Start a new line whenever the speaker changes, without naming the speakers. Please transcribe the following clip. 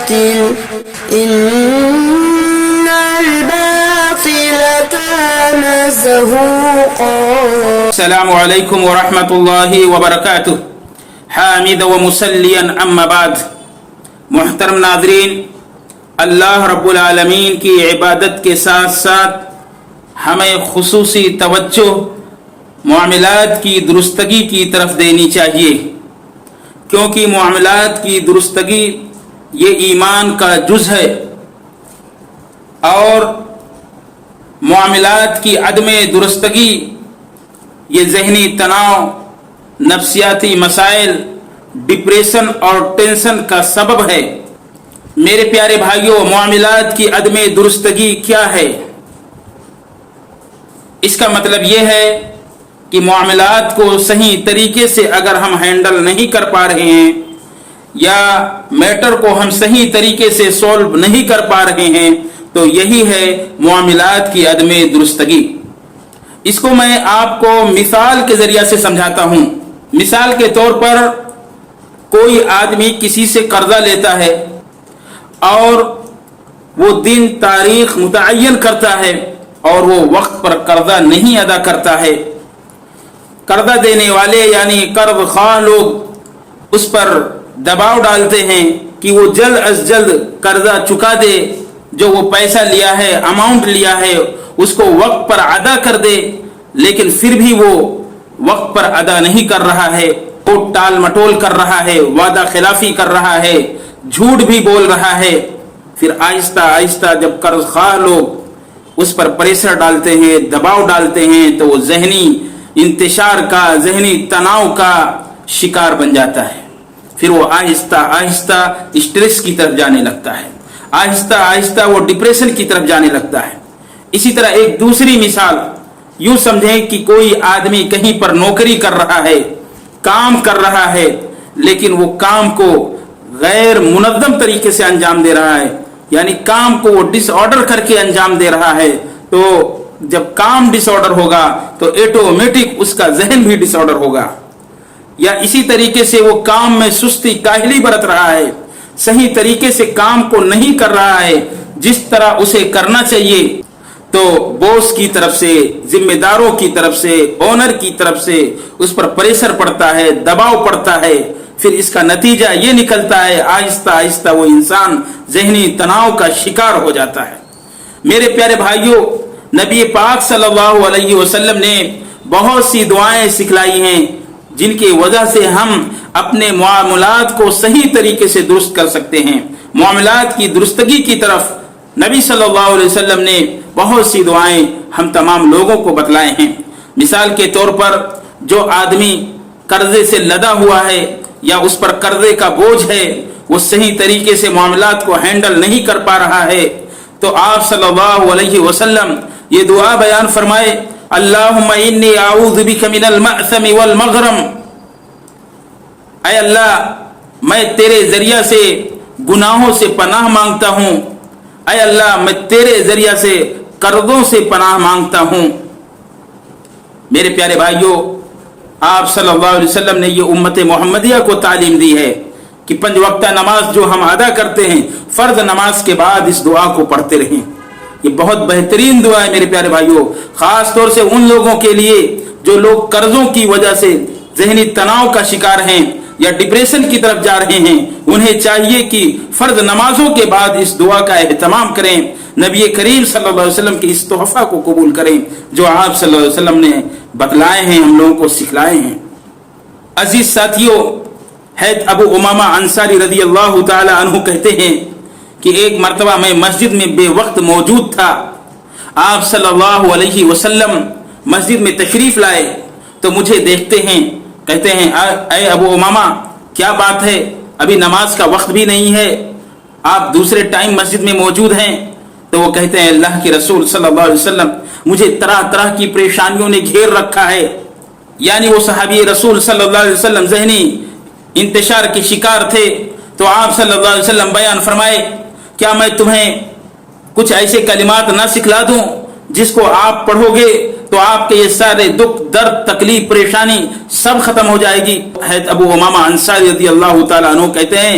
باطل إن الباطل كان زهوقا.
السلام علیکم ورحمۃ اللہ وبرکاتہ. حامد و مسلیا اما بعد. محترم ناظرین، اللہ رب العالمین کی عبادت کے ساتھ ساتھ ہمیں خصوصی توجہ معاملات کی درستگی کی طرف دینی چاہیے، کیونکہ معاملات کی درستگی یہ ایمان کا جز ہے، اور معاملات کی عدم درستگی یہ ذہنی تناؤ، نفسیاتی مسائل، ڈپریشن اور ٹینشن کا سبب ہے۔ میرے پیارے بھائیوں، معاملات کی عدم درستگی کیا ہے؟ اس کا مطلب یہ ہے کہ معاملات کو صحیح طریقے سے اگر ہم ہینڈل نہیں کر پا رہے ہیں، یا میٹر کو ہم صحیح طریقے سے سولو نہیں کر پا رہے ہیں، تو یہی ہے معاملات کی عدم درستگی۔ اس کو میں آپ کو مثال کے ذریعے سے سمجھاتا ہوں۔ مثال کے طور پر کوئی آدمی کسی سے قرضہ لیتا ہے اور وہ دن تاریخ متعین کرتا ہے اور وہ وقت پر قرضہ نہیں ادا کرتا ہے۔ قرضہ دینے والے یعنی قرض خواہ لوگ اس پر دباؤ ڈالتے ہیں کہ وہ جلد از جلد قرضہ چکا دے، جو وہ پیسہ لیا ہے، اماؤنٹ لیا ہے، اس کو وقت پر ادا کر دے، لیکن پھر بھی وہ وقت پر ادا نہیں کر رہا ہے، وہ ٹال مٹول کر رہا ہے، وعدہ خلافی کر رہا ہے، جھوٹ بھی بول رہا ہے۔ پھر آہستہ آہستہ جب قرض خواہ لوگ اس پر پریشر ڈالتے ہیں، دباؤ ڈالتے ہیں، تو وہ ذہنی انتشار کا، ذہنی تناؤ کا شکار بن جاتا ہے۔ پھر وہ آہستہ آہستہ اسٹریس کی طرف جانے لگتا ہے، آہستہ آہستہ وہ ڈپریشن کی طرف جانے لگتا ہے۔ اسی طرح ایک دوسری مثال یوں سمجھیں کہ کوئی آدمی کہیں پر نوکری کر رہا ہے، کام کر رہا ہے، لیکن وہ کام کو غیر منظم طریقے سے انجام دے رہا ہے، یعنی کام کو وہ ڈس آرڈر کر کے انجام دے رہا ہے۔ تو جب کام ڈس آرڈر ہوگا تو ایٹومیٹک اس کا ذہن بھی ڈس آرڈر ہوگا۔ یا اسی طریقے سے وہ کام میں سستی کاہلی برت رہا ہے، صحیح طریقے سے کام کو نہیں کر رہا ہے جس طرح اسے کرنا چاہیے، تو باس کی طرف سے، ذمہ داروں کی طرف سے، اونر کی طرف سے اس پر پریشر پڑتا ہے، دباؤ پڑتا ہے۔ پھر اس کا نتیجہ یہ نکلتا ہے آہستہ آہستہ وہ انسان ذہنی تناؤ کا شکار ہو جاتا ہے۔ میرے پیارے بھائیوں، نبی پاک صلی اللہ علیہ وسلم نے بہت سی دعائیں سکھلائی ہیں جن کی وجہ سے ہم اپنے معاملات کو صحیح طریقے سے درست کر سکتے ہیں۔ معاملات کی درستگی کی طرف نبی صلی اللہ علیہ وسلم نے بہت سی دعائیں ہم تمام لوگوں کو بتلائے ہیں۔ مثال کے طور پر جو آدمی قرضے سے لدا ہوا ہے یا اس پر قرضے کا بوجھ ہے، وہ صحیح طریقے سے معاملات کو ہینڈل نہیں کر پا رہا ہے، تو آپ صلی اللہ علیہ وسلم یہ دعا بیان فرمائے، اللہم انی اعوذ بک من المأثم والمغرم۔ اے اللہ، میں تیرے ذریعہ سے گناہوں سے پناہ مانگتا ہوں، اے اللہ میں تیرے ذریعہ سے قرضوں سے پناہ مانگتا ہوں۔ میرے پیارے بھائیوں، آپ صلی اللہ علیہ وسلم نے یہ امت محمدیہ کو تعلیم دی ہے کہ 5 وقتہ نماز جو ہم ادا کرتے ہیں، فرض نماز کے بعد اس دعا کو پڑھتے رہیں۔ یہ بہت بہترین دعا ہے میرے پیارے بھائیوں، خاص طور سے ان لوگوں کے لیے جو لوگ قرضوں کی وجہ سے ذہنی تناؤ کا شکار ہیں یا ڈپریشن کی طرف جا رہے ہیں۔ انہیں چاہیے کہ فرض نمازوں کے بعد اس دعا کا اہتمام کریں، نبی کریم صلی اللہ علیہ وسلم کے اس تحفہ کو قبول کریں جو آپ صلی اللہ علیہ وسلم نے بتلائے ہیں، ہم لوگوں کو سکھلائے ہیں۔ عزیز ساتھیوں، حضرت ابو امامہ انصاری رضی اللہ تعالی عنہ کہتے ہیں کہ ایک مرتبہ میں مسجد میں بے وقت موجود تھا، آپ صلی اللہ علیہ وسلم مسجد میں تشریف لائے تو مجھے دیکھتے ہیں، کہتے ہیں اے ابو امامہ کیا بات ہے، ابھی نماز کا وقت بھی نہیں ہے، آپ دوسرے ٹائم مسجد میں موجود ہیں؟ تو وہ کہتے ہیں اللہ کے رسول صلی اللہ علیہ وسلم مجھے طرح طرح کی پریشانیوں نے گھیر رکھا ہے۔ یعنی وہ صحابی رسول صلی اللہ علیہ وسلم ذہنی انتشار کے شکار تھے۔ تو آپ صلی اللہ علیہ وسلم بیان فرمائے، کیا میں تمہیں کچھ ایسے کلمات نہ سکھلا دوں جس کو آپ پڑھو گے تو آپ کے یہ سارے دکھ، درد، تکلیف، پریشانی سب ختم ہو جائے گی؟ حضرت ابو امامہ انصاری رضی اللہ تعالیٰ عنہ کہتے ہیں